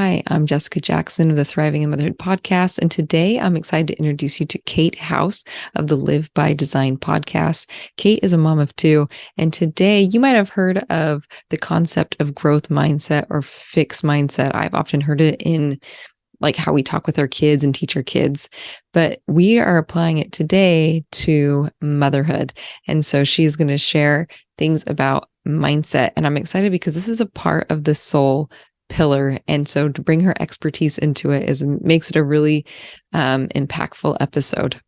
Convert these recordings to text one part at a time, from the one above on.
Hi, I'm Jessica Jackson of the Thriving in Motherhood podcast, and today I'm excited to introduce you to Kate House of the Live by Design podcast. Kate is a mom of two, and today you might have heard of the concept of growth mindset or fixed mindset. I've often heard it in like how we talk with our kids and teach our kids, but we are applying it today to motherhood. And so she's going to share things about mindset, and I'm excited because this is a part of the soul pillar. And so to bring her expertise into it makes it a really impactful episode.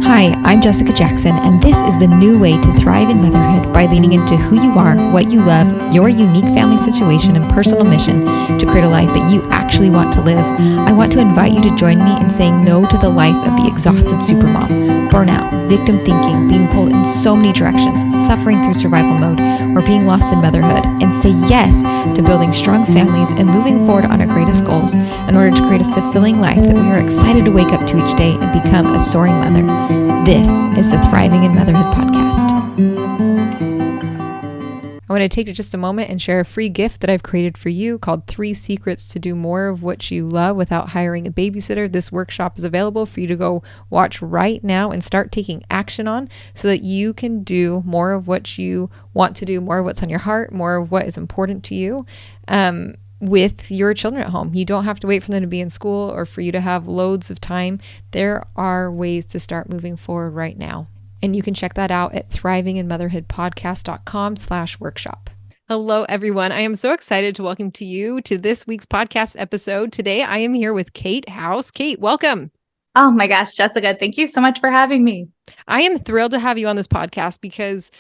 Hi, I'm Jessica Jackson, and this is the new way to thrive in motherhood by leaning into who you are, what you love, your unique family situation, and personal mission to create a life that you actually want to live. I want to invite you to join me in saying no to the life of the exhausted supermom, burnout, victim thinking, being pulled in so many directions, suffering through survival mode, or being lost in motherhood, and say yes to building strong families and moving forward on our greatest goals in order to create a fulfilling life that we are excited to wake up to each day and become a soaring mother. This is the Thriving in Motherhood podcast. I want to take just a moment and share a free gift that I've created for you called 3 Secrets to Do More of What You Love Without Hiring a Babysitter. This workshop is available for you to go watch right now and start taking action on so that you can do more of what you want to do, more of what's on your heart, more of what is important to you. With your children at home. You don't have to wait for them to be in school or for you to have loads of time. There are ways to start moving forward right now. And you can check that out at thrivinginmotherhoodpodcast.com/workshop. Hello, everyone. I am so excited to welcome to you to this week's podcast episode. Today, I am here with Kate House. Kate, welcome. Oh my gosh, Jessica, thank you so much for having me. I am thrilled to have you on this podcast because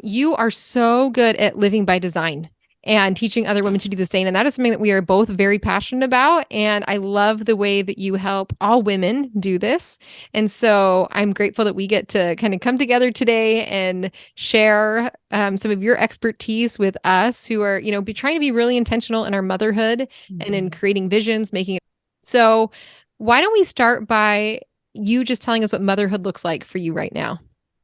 you are so good at living by design and teaching other women to do the same. And that is something that we are both very passionate about. And I love the way that you help all women do this. And so I'm grateful that we get to kind of come together today and share some of your expertise with us who are, trying to be really intentional in our motherhood and in creating visions, making it. So why don't we start by you just telling us what motherhood looks like for you right now?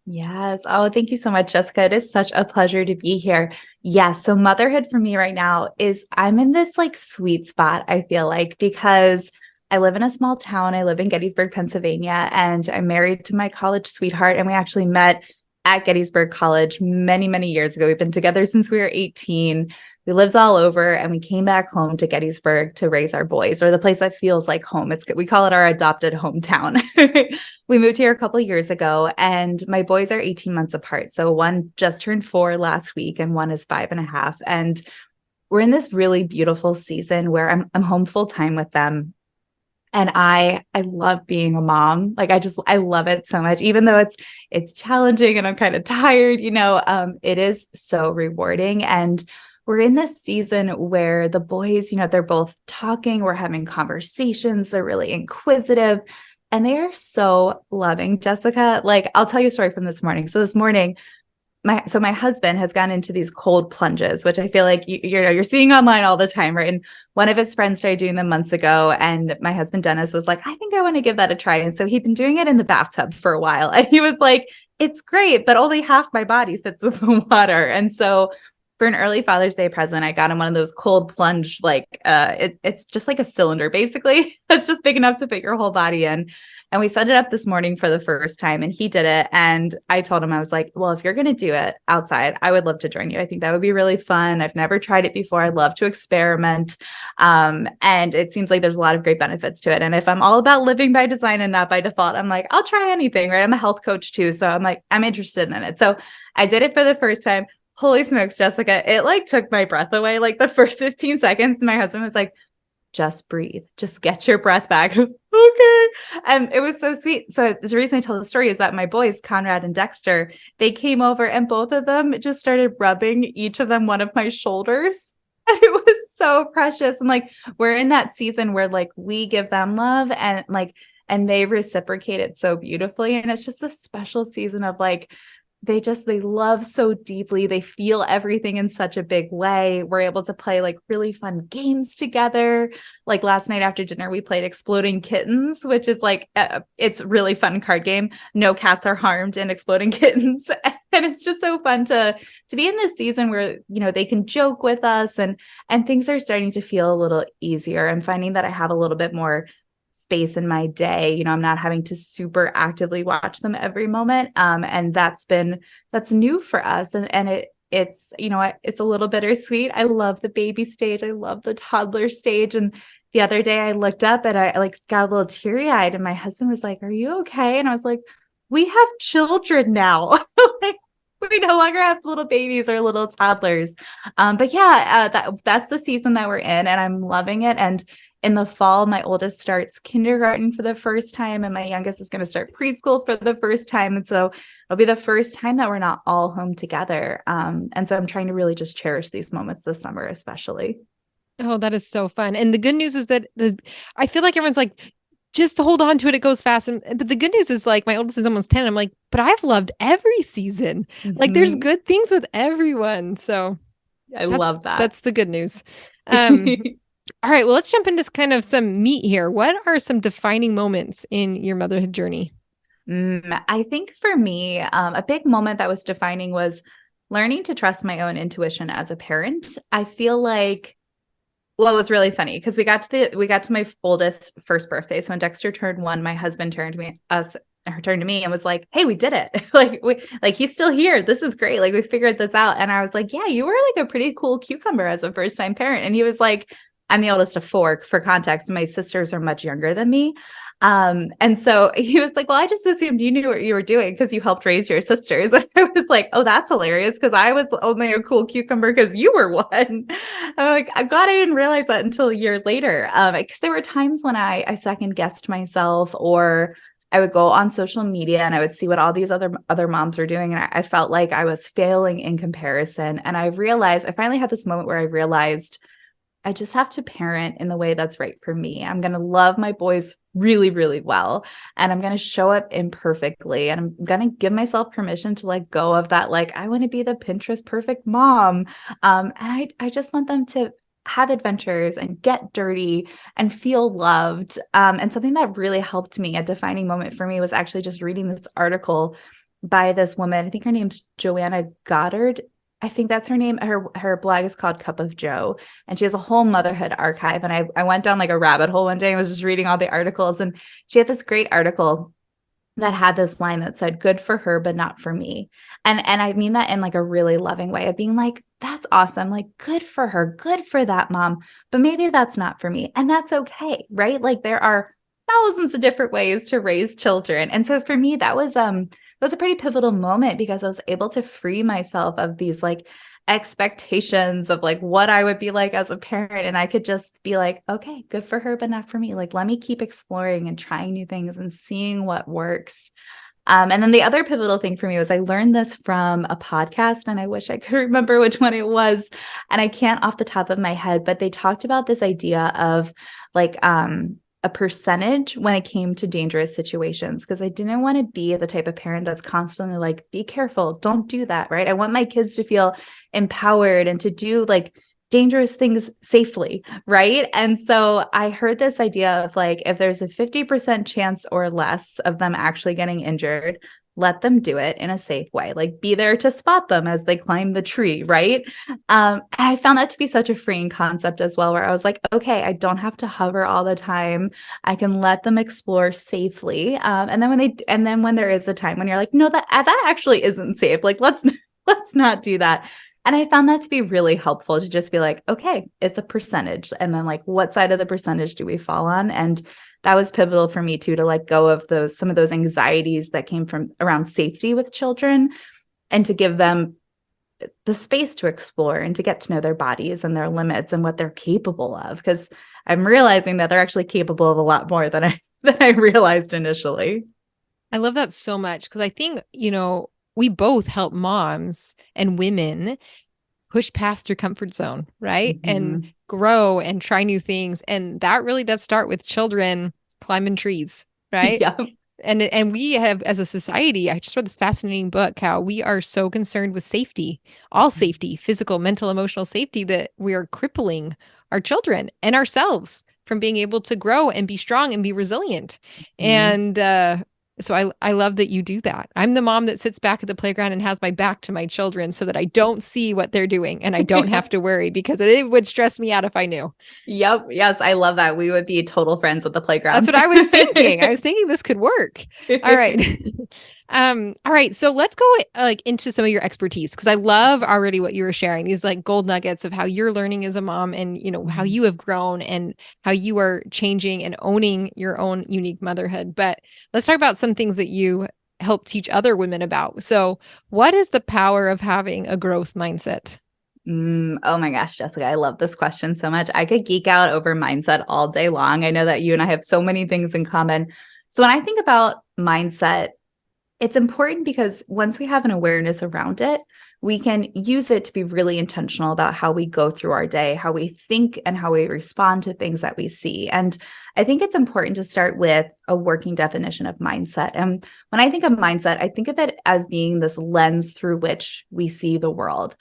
Yes. Oh, thank you so much, Jessica. It is such a pleasure to be here. Yes. So motherhood for me right now is I'm in this like sweet spot, I feel like, because I live in a small town. I live in Gettysburg, Pennsylvania, and I'm married to my college sweetheart. And we actually met at Gettysburg College many, many years ago. We've been together since we were 18. We lived all over and we came back home to Gettysburg to raise our boys, or the place that feels like home. We call it our adopted hometown. We moved here a couple of years ago and my boys are 18 months apart. So one just turned 4 last week and one is 5.5. And we're in this really beautiful season where I'm home full time with them. And I love being a mom. Like I love it so much, even though it's challenging and I'm kind of tired, it is so rewarding. And we're in this season where the boys, they're both talking, we're having conversations, they're really inquisitive, and they are so loving, Jessica. Like, I'll tell you a story from this morning. So this morning, my husband has gone into these cold plunges, which I feel like you're seeing online all the time, right? And one of his friends started doing them months ago, and my husband Dennis was like, I think I want to give that a try. And so he'd been doing it in the bathtub for a while, and he was like, it's great, but only half my body fits in the water. And so for an early Father's Day present, I got him one of those cold plunge, it's just like a cylinder, basically. It's just big enough to fit your whole body in. And we set it up this morning for the first time and he did it. And I told him, I was like, well, if you're going to do it outside, I would love to join you. I think that would be really fun. I've never tried it before. I'd love to experiment. And it seems like there's a lot of great benefits to it. And if I'm all about living by design and not by default, I'm like, I'll try anything, right? I'm a health coach too. So I'm like, I'm interested in it. So I did it for the first time. Holy smokes, Jessica. It like took my breath away. Like the first 15 seconds, my husband was like, just breathe, just get your breath back. I was okay. And it was so sweet. So the reason I tell the story is that my boys, Conrad and Dexter, they came over and both of them just started rubbing each of them one of my shoulders. It was so precious. And like, we're in that season where like we give them love and they reciprocate it so beautifully. And it's just a special season of like, they love so deeply. They feel everything in such a big way. We're able to play like really fun games together. Like last night after dinner, we played Exploding Kittens, which is like, it's a really fun card game. No cats are harmed in Exploding Kittens. And it's just so fun to be in this season where, they can joke with us and things are starting to feel a little easier. I'm finding that I have a little bit more space in my day. I'm not having to super actively watch them every moment. And that's new for us. And it's, it's a little bittersweet. I love the baby stage. I love the toddler stage. And the other day I looked up and I like got a little teary eyed and my husband was like, "Are you okay?" And I was like, "We have children now." Like, we no longer have little babies or little toddlers. But yeah, that's the season that we're in and I'm loving it. And in the fall, my oldest starts kindergarten for the first time and my youngest is going to start preschool for the first time. And so it'll be the first time that we're not all home together. And so I'm trying to really just cherish these moments this summer, especially. Oh, that is so fun. And the good news is that I feel like everyone's like, just to hold on to it, it goes fast. But the good news is like my oldest is almost 10. I'm like, but I've loved every season. Like there's good things with everyone. So I love that. That's the good news. All right, well, let's jump into kind of some meat here. What are some defining moments in your motherhood journey? I think for me, a big moment that was defining was learning to trust my own intuition as a parent. I feel like, well, it was really funny because we got to my oldest first birthday. So when Dexter turned 1, my husband turned to me and was like, "Hey, we did it. like he's still here. This is great. Like we figured this out." And I was like, "Yeah, you were like a pretty cool cucumber as a first time parent." And he was like, I'm the oldest of 4 for context. My sisters are much younger than me. And so he was like, "Well, I just assumed you knew what you were doing because you helped raise your sisters." And I was like, "Oh, that's hilarious. Because I was only a cool cucumber because you were one." I'm like, I'm glad I didn't realize that until a year later. Because there were times when I second guessed myself or I would go on social media and I would see what all these other moms were doing. And I felt like I was failing in comparison. And I finally had this moment where I realized I just have to parent in the way that's right for me. I'm going to love my boys really, really well. And I'm going to show up imperfectly. And I'm going to give myself permission to let go of that. Like, I want to be the Pinterest perfect mom. And I just want them to have adventures and get dirty and feel loved. And something that really helped me, a defining moment for me, was actually just reading this article by this woman. I think her name's Joanna Goddard. I think that's her name. Her blog is called Cup of Joe, and she has a whole motherhood archive. And I went down like a rabbit hole one day and was just reading all the articles. And she had this great article that had this line that said, "Good for her, but not for me." And I mean that in like a really loving way of being like, that's awesome. Like, good for her, good for that mom, but maybe that's not for me. And that's okay, right? Like there are thousands of different ways to raise children. And so for me, that was a pretty pivotal moment because I was able to free myself of these like expectations of like what I would be like as a parent. And I could just be like, okay, good for her, but not for me. Like, let me keep exploring and trying new things and seeing what works. And then the other pivotal thing for me was I learned this from a podcast, and I wish I could remember which one it was. And I can't off the top of my head, but they talked about this idea of like, a percentage when it came to dangerous situations, because I didn't want to be the type of parent that's constantly like, be careful, don't do that, right? I want my kids to feel empowered and to do like dangerous things safely, right? And so I heard this idea of like, if there's a 50% chance or less of them actually getting injured, let them do it in a safe way, like be there to spot them as they climb the tree, right? And I found that to be such a freeing concept as well, where I was like, okay, I don't have to hover all the time. I can let them explore safely. And then when there is a time when you're like, no, that actually isn't safe. Like, let's not do that. And I found that to be really helpful to just be like, okay, it's a percentage. And then like, what side of the percentage do we fall on? And that was pivotal for me too, to let go of some of those anxieties that came from around safety with children and to give them the space to explore and to get to know their bodies and their limits and what they're capable of. Because I'm realizing that they're actually capable of a lot more than I realized initially. I love that so much because I think, we both help moms and women push past their comfort zone, right? Mm-hmm. And grow and try new things. And that really does start with children climbing trees, right? Yeah. And we have, as a society, I just read this fascinating book, how we are so concerned with safety, all safety, physical, mental, emotional safety, that we are crippling our children and ourselves from being able to grow and be strong and be resilient. Mm-hmm. And So I love that you do that. I'm the mom that sits back at the playground and has my back to my children so that I don't see what they're doing and I don't have to worry, because it would stress me out if I knew. Yep. Yes. I love that. We would be total friends at the playground. That's what I was thinking. I was thinking this could work. All right. All right. So let's go like into some of your expertise, because I love already what you were sharing, these like gold nuggets of how you're learning as a mom and, you know, how you have grown and how you are changing and owning your own unique motherhood. But let's talk about some things that you help teach other women about. So what is the power of having a growth mindset? Oh my gosh, Jessica, I love this question so much. I could geek out over mindset all day long. I know that you and I have so many things in common. So when I think about mindset, it's important because once we have an awareness around it, we can use it to be really intentional about how we go through our day, how we think, and how we respond to things that we see. And I think it's important to start with a working definition of mindset. And when I think of mindset, I think of it as being this lens through which we see the world.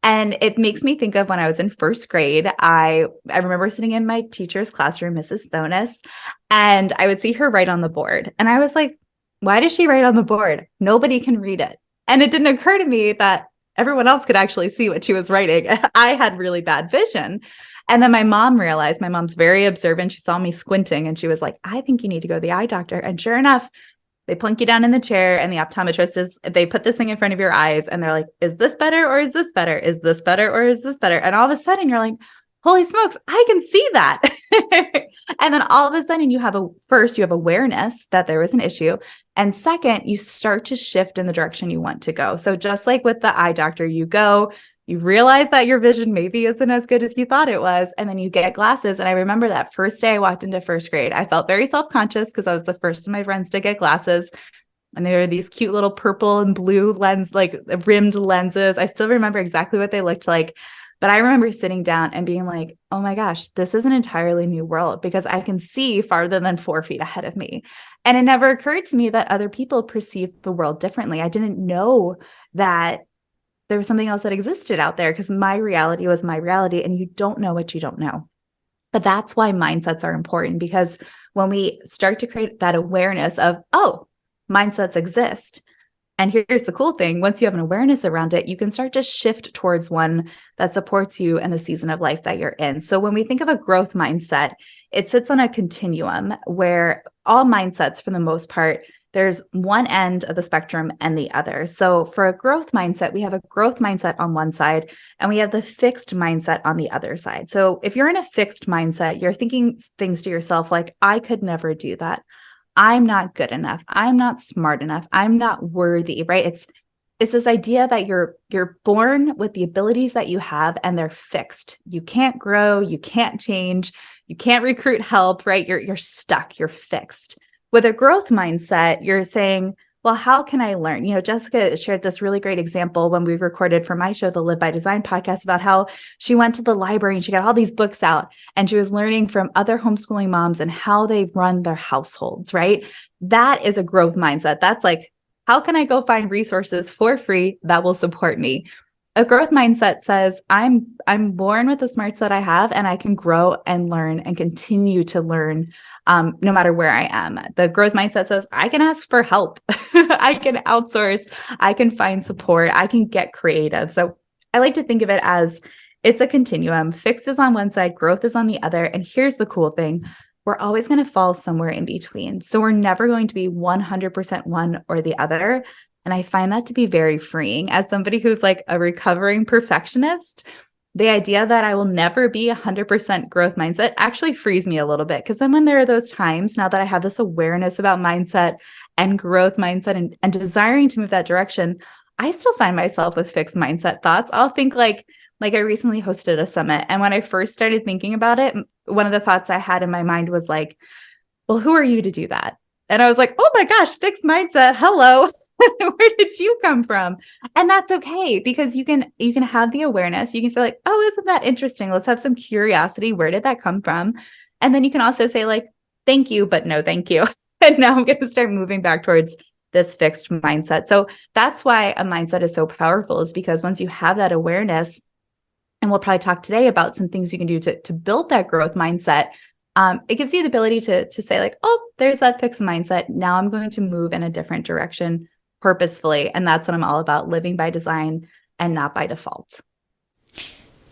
And it makes me think of when I was in first grade. I remember sitting in my teacher's classroom, Mrs. Thonis, and I would see her write on the board. And I was like, why does she write on the board? Nobody can read it. And it didn't occur to me that everyone else could actually see what she was writing. I had really bad vision. And then my mom realized, my mom's very observant. She saw me squinting and she was like, I think you need to go to the eye doctor. And sure enough, they plunk you down in the chair and the optometrist they put this thing in front of your eyes and they're like, is this better or is this better? Is this better or is this better? And all of a sudden you're like, holy smokes, I can see that. And then all of a sudden you have awareness that there was an issue. And second, you start to shift in the direction you want to go. So just like with the eye doctor, you realize that your vision maybe isn't as good as you thought it was. And then you get glasses. And I remember that first day I walked into first grade, I felt very self-conscious because I was the first of my friends to get glasses. And they were these cute little purple and blue like rimmed lenses. I still remember exactly what they looked like. But I remember sitting down and being like, oh my gosh, this is an entirely new world because I can see farther than 4 feet ahead of me. And it never occurred to me that other people perceive the world differently. I didn't know that there was something else that existed out there because my reality was my reality and you don't know what you don't know. But that's why mindsets are important, because when we start to create that awareness of, oh, mindsets exist. And here's the cool thing. Once you have an awareness around it, you can start to shift towards one that supports you and the season of life that you're in. So when we think of a growth mindset, it sits on a continuum where all mindsets, for the most part, there's one end of the spectrum and the other. So for a growth mindset, we have a growth mindset on one side and we have the fixed mindset on the other side. So if you're in a fixed mindset, you're thinking things to yourself like, I could never do that. I'm not good enough. I'm not smart enough. I'm not worthy, right? It's this idea that you're born with the abilities that you have and they're fixed. You can't grow, you can't change, you can't recruit help, right? You're stuck, you're fixed. With a growth mindset, you're saying, well, how can I learn? You know, Jessica shared this really great example when we recorded for my show, the Live by Design podcast, about how she went to the library and she got all these books out and she was learning from other homeschooling moms and how they run their households, right? That is a growth mindset. That's like, how can I go find resources for free that will support me? A growth mindset says, I'm born with the smarts that I have and I can grow and learn and continue to learn no matter where I am. The growth mindset says, I can ask for help. I can outsource. I can find support. I can get creative. So I like to think of it as it's a continuum. Fixed is on one side, growth is on the other. And here's the cool thing. We're always going to fall somewhere in between. So we're never going to be 100% one or the other. And I find that to be very freeing. As somebody who's like a recovering perfectionist, the idea that I will never be 100% growth mindset actually frees me a little bit. Because then when there are those times, now that I have this awareness about mindset and growth mindset and desiring to move that direction, I still find myself with fixed mindset thoughts. I'll think like I recently hosted a summit. And when I first started thinking about it, one of the thoughts I had in my mind was like, well, who are you to do that? And I was like, oh my gosh, fixed mindset. Hello. Where did you come from? And that's okay, because you can have the awareness. You can say like, oh, isn't that interesting? Let's have some curiosity. Where did that come from? And then you can also say like, thank you, but no, thank you. And now I'm going to start moving back towards this fixed mindset. So that's why a mindset is so powerful, is because once you have that awareness, and we'll probably talk today about some things you can do to build that growth mindset. it gives you the ability to say like, oh, there's that fixed mindset. Now I'm going to move in a different direction purposefully. And that's what I'm all about, living by design and not by default.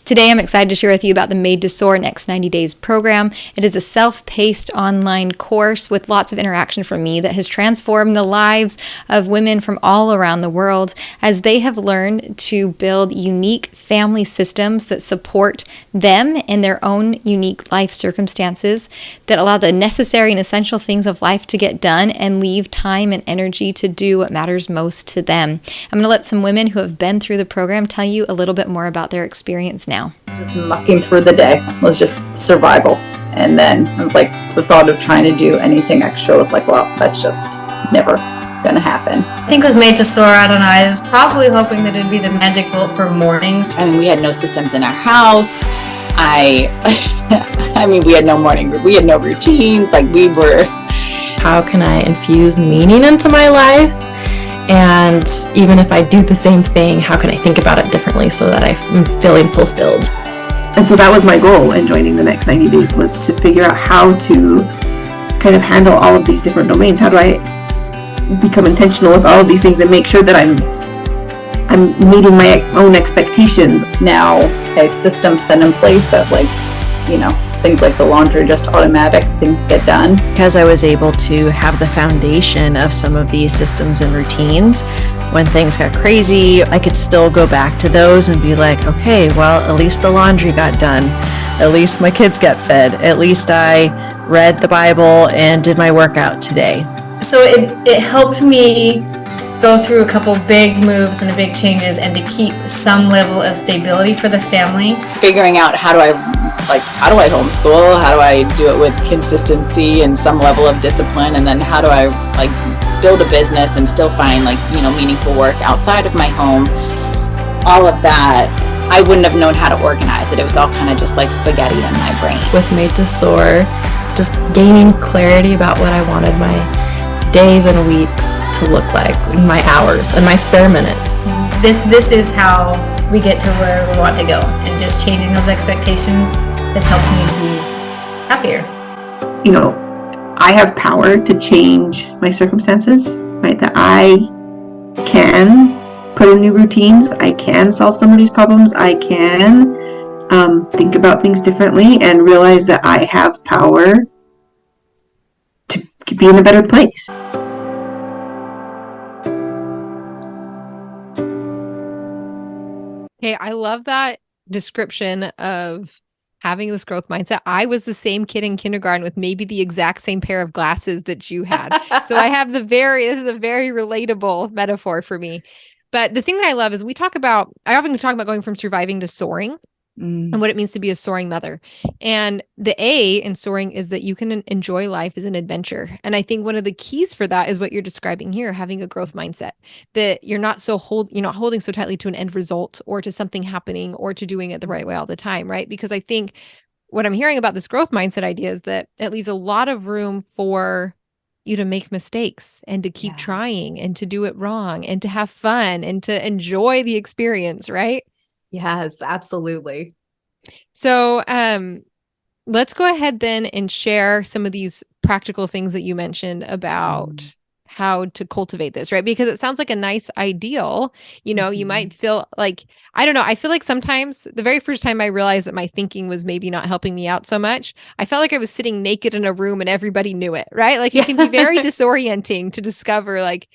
Today, I'm excited to share with you about the Made to Soar Next 90 Days program. It is a self-paced online course with lots of interaction from me that has transformed the lives of women from all around the world as they have learned to build unique family systems that support them in their own unique life circumstances, that allow the necessary and essential things of life to get done and leave time and energy to do what matters most to them. I'm going to let some women who have been through the program tell you a little bit more about their experience now. Just mucking through the day was just survival. And then I was like, the thought of trying to do anything extra was like, well, that's just never gonna happen. I think with Made to Soar, I don't know, I was probably hoping that it'd be the magic bullet for morning. I mean, we had no systems in our house. I mean, we had no morning, we had no routines. Like we were. How can I infuse meaning into my life? And even if I do the same thing, how can I think about it differently so that I'm feeling fulfilled? And so that was my goal in joining the Next 90 Days, was to figure out how to kind of handle all of these different domains. How do I become intentional with all of these things and make sure that I'm meeting my own expectations? Now I have systems set in place that, like, you know, things like the laundry, just automatic, things get done. Because I was able to have the foundation of some of these systems and routines, when things got crazy, I could still go back to those and be like, okay, well, at least the laundry got done. At least my kids got fed. At least I read the Bible and did my workout today. So it helped me go through a couple big moves and big changes and to keep some level of stability for the family. Figuring out how do I homeschool? How do I do it with consistency and some level of discipline? And then how do I build a business and still find meaningful work outside of my home? All of that, I wouldn't have known how to organize it. It was all kind of just like spaghetti in my brain. With Made to Soar, just gaining clarity about what I wanted my days and weeks to look like, my hours and my spare minutes. This is how we get to where we want to go, and just changing those expectations has helped me be happier. You know, I have power to change my circumstances, right? That I can put in new routines, I can solve some of these problems, I can think about things differently and realize that I have power to be in a better place. Okay, I love that description of having this growth mindset. I was the same kid in kindergarten with maybe the exact same pair of glasses that you had. So I have this is a very relatable metaphor for me. But the thing that I love is I often talk about going from surviving to soaring. And what it means to be a soaring mother. And the A in soaring is that you can enjoy life as an adventure. And I think one of the keys for that is what you're describing here, having a growth mindset, that you're not holding so tightly to an end result or to something happening or to doing it the right way all the time, right? Because I think what I'm hearing about this growth mindset idea is that it leaves a lot of room for you to make mistakes and to keep trying and to do it wrong and to have fun and to enjoy the experience, right? Yes, absolutely. So let's go ahead then and share some of these practical things that you mentioned about how to cultivate this, right? Because it sounds like a nice ideal. You might feel like, I don't know, I feel like sometimes the very first time I realized that my thinking was maybe not helping me out so much, I felt like I was sitting naked in a room and everybody knew it, right? Like it can be very disorienting to discover like,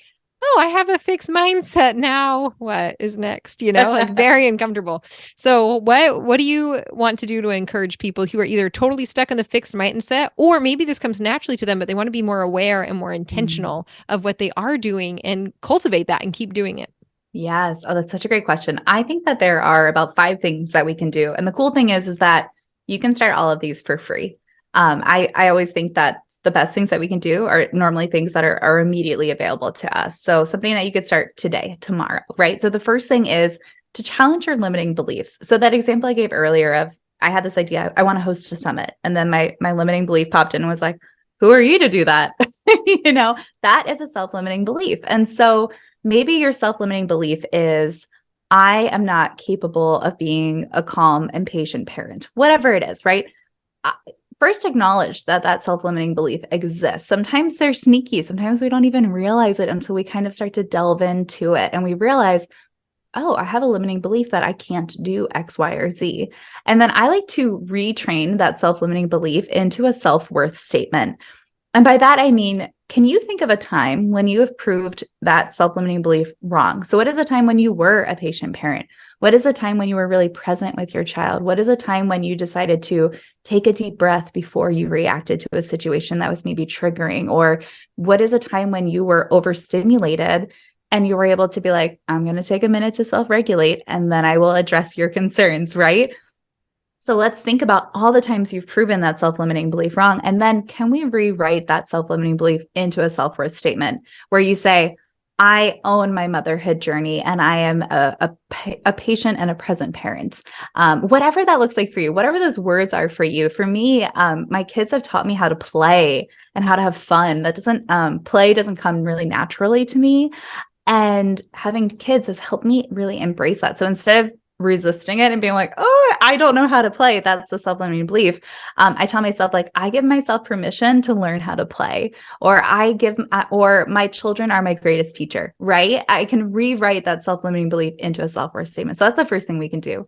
oh, I have a fixed mindset now. What is next? Like very uncomfortable. So what do you want to do to encourage people who are either totally stuck in the fixed mindset, or maybe this comes naturally to them, but they want to be more aware and more intentional of what they are doing and cultivate that and keep doing it? Yes. Oh, that's such a great question. I think that there are about 5 things that we can do. And the cool thing is that you can start all of these for free. I always think that the best things that we can do are normally things that are immediately available to us. So something that you could start today, tomorrow, right? So the first thing is to challenge your limiting beliefs. So that example I gave earlier of, I had this idea, I want to host a summit. And then my limiting belief popped in and was like, who are you to do that? That is a self-limiting belief. And so maybe your self-limiting belief is, I am not capable of being a calm and patient parent, whatever it is, right? first acknowledge that that self-limiting belief exists. Sometimes they're sneaky. Sometimes we don't even realize it until we kind of start to delve into it and we realize, oh, I have a limiting belief that I can't do X, Y, or Z. And then I like to retrain that self-limiting belief into a self-worth statement. And by that, I mean, can you think of a time when you have proved that self-limiting belief wrong? So what is a time when you were a patient parent? What is a time when you were really present with your child? What is a time when you decided to take a deep breath before you reacted to a situation that was maybe triggering? Or what is a time when you were overstimulated and you were able to be like, I'm going to take a minute to self-regulate and then I will address your concerns, right? So let's think about all the times you've proven that self-limiting belief wrong. And then can we rewrite that self-limiting belief into a self-worth statement where you say, I own my motherhood journey and I am a patient and a present parent. Whatever that looks like for you, whatever those words are for you. For me, my kids have taught me how to play and how to have fun. That play doesn't come really naturally to me. And having kids has helped me really embrace that. So instead of resisting it and being like, oh, I don't know how to play, that's a self-limiting belief. I tell myself, like, I give myself permission to learn how to play, or or my children are my greatest teacher, right? I can rewrite that self-limiting belief into a self-worth statement. So that's the first thing we can do.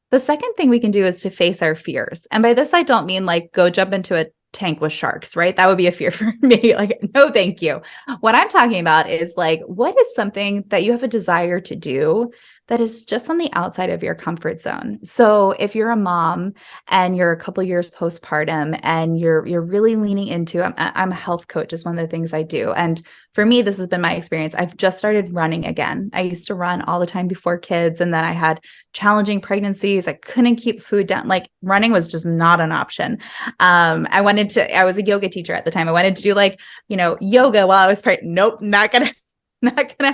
The second thing we can do is to face our fears. And by this, I don't mean like go jump into a tank with sharks, right? That would be a fear for me. Like, no, thank you. What I'm talking about is like, what is something that you have a desire to do that is just on the outside of your comfort zone? So if you're a mom and you're a couple years postpartum and you're really leaning into, I'm a health coach is one of the things I do. And for me, this has been my experience. I've just started running again. I used to run all the time before kids. And then I had challenging pregnancies. I couldn't keep food down. Like running was just not an option. I was a yoga teacher at the time. I wanted to do yoga while I was pregnant. Nope, not gonna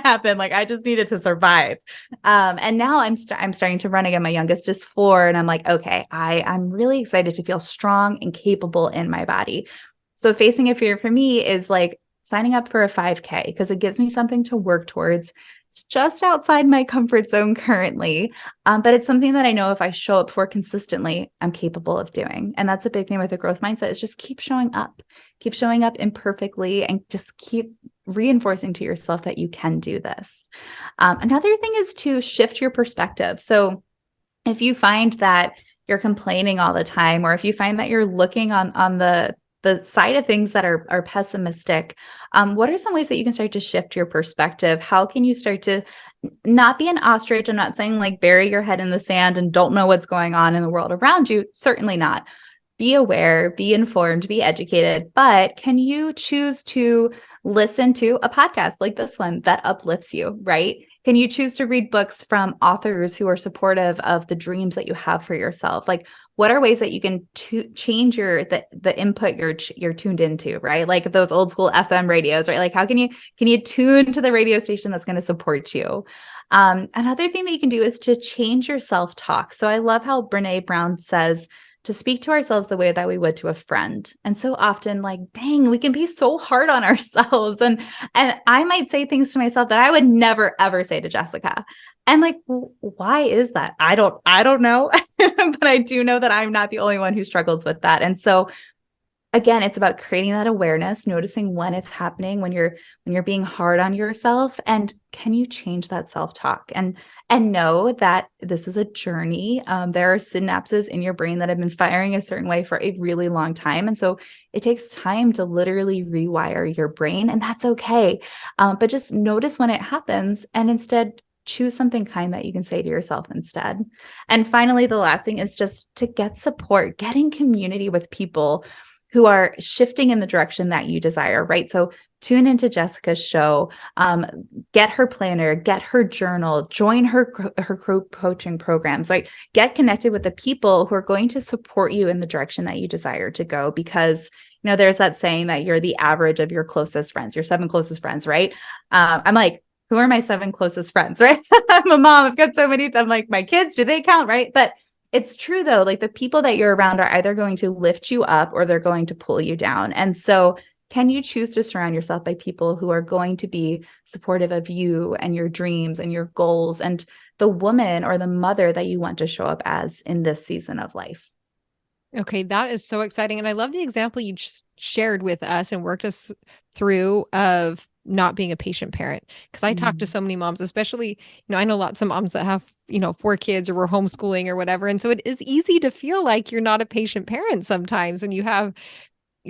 happen. Like I just needed to survive. And now I'm starting to run again. My youngest is 4 and I'm like, okay, I'm really excited to feel strong and capable in my body. So facing a fear for me is like signing up for a 5K because it gives me something to work towards. It's just outside my comfort zone currently. But it's something that I know if I show up for consistently, I'm capable of doing. And that's a big thing with a growth mindset is just keep showing up imperfectly and just keep reinforcing to yourself that you can do this. Another thing is to shift your perspective. So if you find that you're complaining all the time, or if you find that you're looking on the side of things that are pessimistic, what are some ways that you can start to shift your perspective? How can you start to not be an ostrich? I'm not saying like bury your head in the sand and don't know what's going on in the world around you. Certainly not. Be aware, be informed, be educated, but can you choose to listen to a podcast like this one that uplifts you, right? Can you choose to read books from authors who are supportive of the dreams that you have for yourself? Like, what are ways that you can change the input you're tuned into, right? Like those old school FM radios, right? Like, how can you tune to the radio station that's going to support you? Another thing that you can do is to change your self-talk. So I love how Brene Brown says to speak to ourselves the way that we would to a friend. And so often, like, dang, we can be so hard on ourselves. And I might say things to myself that I would never, ever say to Jessica. And like, why is that? I don't know. But I do know that I'm not the only one who struggles with that. And so again, it's about creating that awareness, noticing when it's happening, when you're being hard on yourself, and can you change that self-talk and know that this is a journey. There are synapses in your brain that have been firing a certain way for a really long time. And so it takes time to literally rewire your brain, and that's okay. But just notice when it happens and instead choose something kind that you can say to yourself instead. And finally, the last thing is just to get support, get in community with people who are shifting in the direction that you desire, right? So tune into Jessica's show, get her planner, get her journal, join her group coaching programs, like get connected with the people who are going to support you in the direction that you desire to go. Because, there's that saying that you're the average of your closest friends, your 7 closest friends, right? I'm like, who are my 7 closest friends, right? I'm a mom. I've got so many. I'm like, my kids, do they count, right? But it's true though, like the people that you're around are either going to lift you up or they're going to pull you down. And so can you choose to surround yourself by people who are going to be supportive of you and your dreams and your goals and the woman or the mother that you want to show up as in this season of life? Okay, that is so exciting. And I love the example you just shared with us and worked us through of not being a patient parent. Because I talk to so many moms, especially, I know lots of moms that have, 4 kids or were homeschooling or whatever. And so it is easy to feel like you're not a patient parent sometimes when you have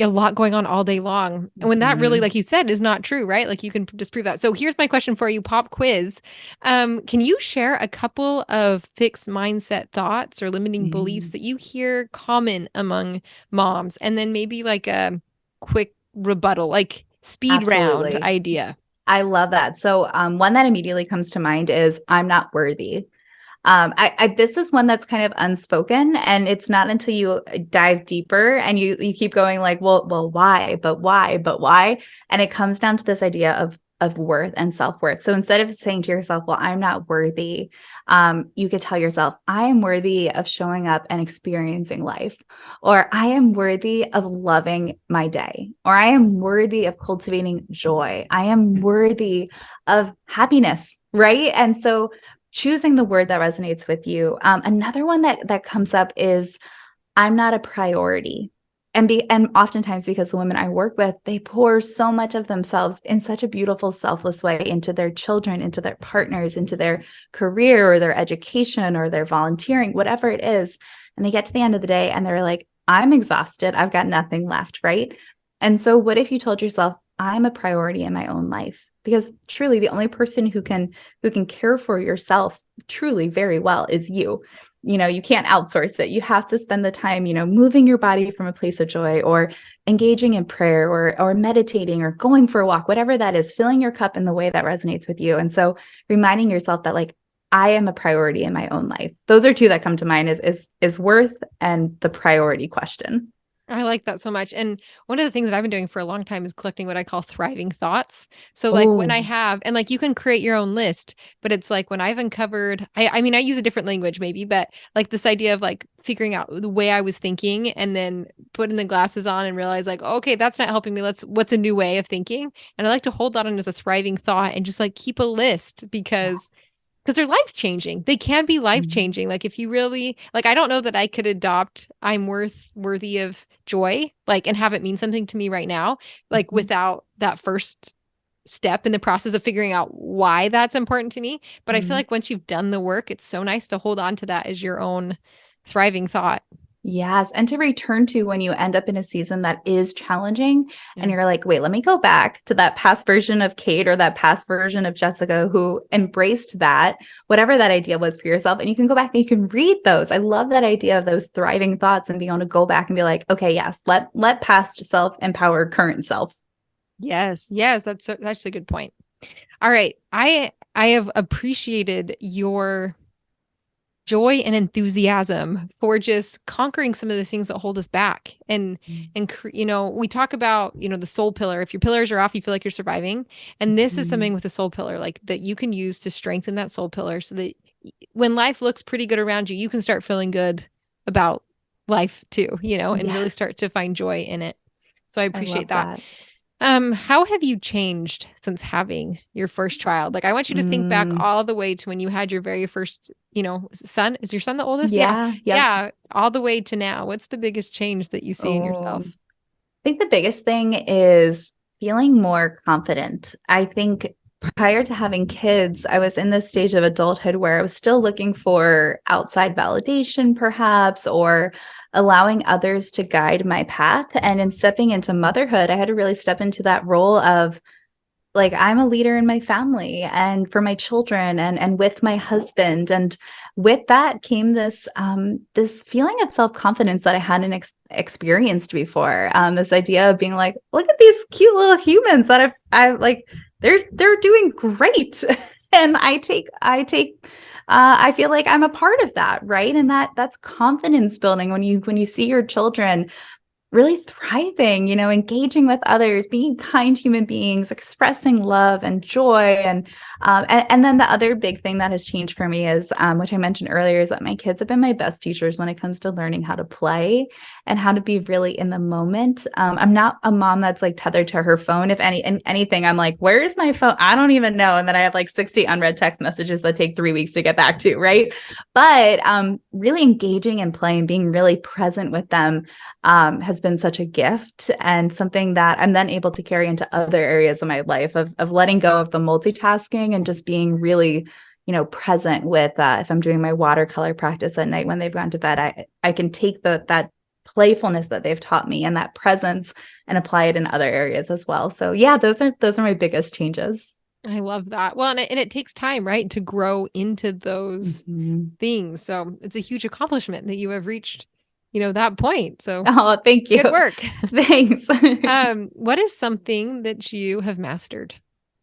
a lot going on all day long. And when that really, like you said, is not true, right? Like you can disprove that. So here's my question for you, pop quiz. Can you share a couple of fixed mindset thoughts or limiting beliefs that you hear common among moms? And then maybe like a quick rebuttal, like speed round Absolutely. idea. I love that. So one that immediately comes to mind is I'm not worthy. This is one that's kind of unspoken, and it's not until you dive deeper and you keep going like, well, why, but why, but why? And it comes down to this idea of worth and self-worth. So instead of saying to yourself, well, I'm not worthy, you could tell yourself, I am worthy of showing up and experiencing life, or I am worthy of loving my day, or I am worthy of cultivating joy. I am worthy of happiness, right? And so choosing the word that resonates with you. Another one that comes up is I'm not a priority. And oftentimes, because the women I work with, they pour so much of themselves in such a beautiful, selfless way into their children, into their partners, into their career or their education or their volunteering, whatever it is. And they get to the end of the day and they're like, I'm exhausted. I've got nothing left, right? And so what if you told yourself, I'm a priority in my own life? Because truly the only person who can care for yourself truly very well is you. You can't outsource it. You have to spend the time, moving your body from a place of joy, or engaging in prayer, or meditating, or going for a walk, whatever that is, filling your cup in the way that resonates with you. And so reminding yourself that like, I am a priority in my own life. Those are two that come to mind is worth and the priority question. I like that so much. And one of the things that I've been doing for a long time is collecting what I call thriving thoughts. So like when I have, and like you can create your own list, but it's like when I've uncovered, I mean, I use a different language maybe, but like this idea of like figuring out the way I was thinking and then putting the glasses on and realize like, okay, that's not helping me. What's a new way of thinking? And I like to hold that on as a thriving thought and just like keep a list because they're life changing. They can be life changing. Like if you really like, I don't know that I could adopt I'm worthy of joy, like, and have it mean something to me right now, like without that first step in the process of figuring out why that's important to me. But I feel like once you've done the work, it's so nice to hold on to that as your own thriving thought. Yes. And to return to when you end up in a season that is challenging and you're like, wait, let me go back to that past version of Kate or that past version of Jessica who embraced that, whatever that idea was for yourself. And you can go back and you can read those. I love that idea of those thriving thoughts and being able to go back and be like, okay, yes, let past self empower current self. Yes. That's a good point. All right. I have appreciated your joy and enthusiasm for just conquering some of the things that hold us back. And we talk about, the soul pillar. If your pillars are off, you feel like you're surviving. And this is something with the soul pillar, like that you can use to strengthen that soul pillar so that when life looks pretty good around you, you can start feeling good about life too, and really start to find joy in it. So I appreciate that. How have you changed since having your first child? Like, I want you to think back all the way to when you had your very first, son. Is your son the oldest? Yeah. All the way to now. What's the biggest change that you see in yourself? I think the biggest thing is feeling more confident. I think prior to having kids, I was in this stage of adulthood where I was still looking for outside validation, perhaps, or allowing others to guide my path. And in stepping into motherhood, I had to really step into that role of like, I'm a leader in my family and for my children and with my husband. And with that came this feeling of self-confidence that I hadn't experienced before. This idea of being like, look at these cute little humans that I've like, they're doing great. And I feel like I'm a part of that, right? And that's confidence building when you see your children really thriving, engaging with others, being kind human beings, expressing love and joy. And then the other big thing that has changed for me is, which I mentioned earlier, is that my kids have been my best teachers when it comes to learning how to play and how to be really in the moment. I'm not a mom that's like tethered to her phone. If anything, I'm like, where is my phone? I don't even know. And then I have like 60 unread text messages that take 3 weeks to get back to, right? But really engaging and playing, being really present with them has been such a gift, and something that I'm then able to carry into other areas of my life of letting go of the multitasking and just being really, present with, if I'm doing my watercolor practice at night when they've gone to bed, I can take that playfulness that they've taught me and that presence and apply it in other areas as well. So yeah, those are my biggest changes. I love that. Well, and it takes time, right, to grow into those things. So it's a huge accomplishment that you have reached, that point. So oh, thank you. Good work. Thanks. What is something that you have mastered?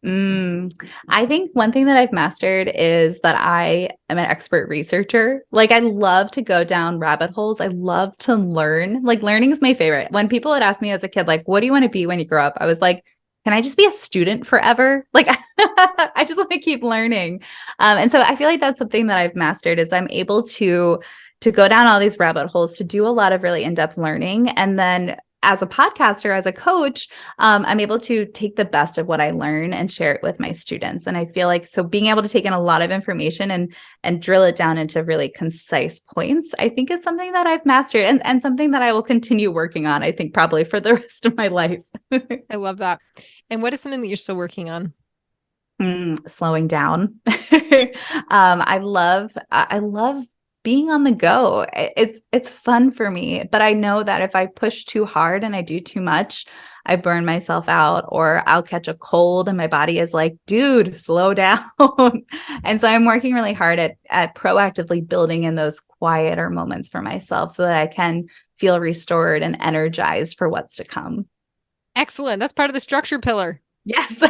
I think one thing that I've mastered is that I am an expert researcher. Like, I love to go down rabbit holes. I love to learn. Like, learning is my favorite. When people would ask me as a kid, like, what do you want to be when you grow up? I was like, can I just be a student forever? Like, I just want to keep learning. And so I feel like that's something that I've mastered, is I'm able to go down all these rabbit holes, to do a lot of really in-depth learning. And then as a podcaster, as a coach, I'm able to take the best of what I learn and share it with my students. And I feel like, so being able to take in a lot of information and drill it down into really concise points, I think is something that I've mastered, and something that I will continue working on, I think, probably for the rest of my life. I love that. And what is something that you're still working on? Slowing down. I love being on the go. It's fun for me, but I know that if I push too hard and I do too much, I burn myself out, or I'll catch a cold and my body is like, dude, slow down. And so I'm working really hard at proactively building in those quieter moments for myself so that I can feel restored and energized for what's to come. Excellent. That's part of the structure pillar. Yes. No,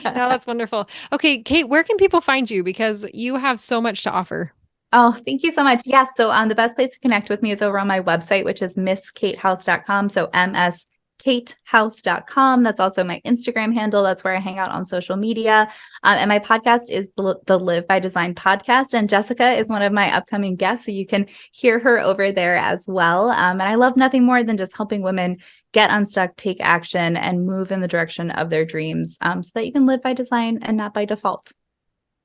that's wonderful. Okay, Kate, where can people find you? Because you have so much to offer. Oh, thank you so much. Yes. So the best place to connect with me is over on my website, which is misskatehouse.com. So mskatehouse.com. That's also my Instagram handle. That's where I hang out on social media. And my podcast is the Live by Design podcast. And Jessica is one of my upcoming guests, so you can hear her over there as well. And I love nothing more than just helping women get unstuck, take action, and move in the direction of their dreams, so that you can live by design and not by default.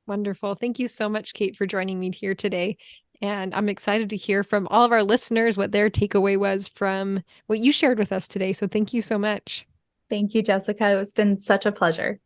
Wonderful. Thank you so much, Kate, for joining me here today. And I'm excited to hear from all of our listeners what their takeaway was from what you shared with us today. So thank you so much. Thank you, Jessica. It's been such a pleasure.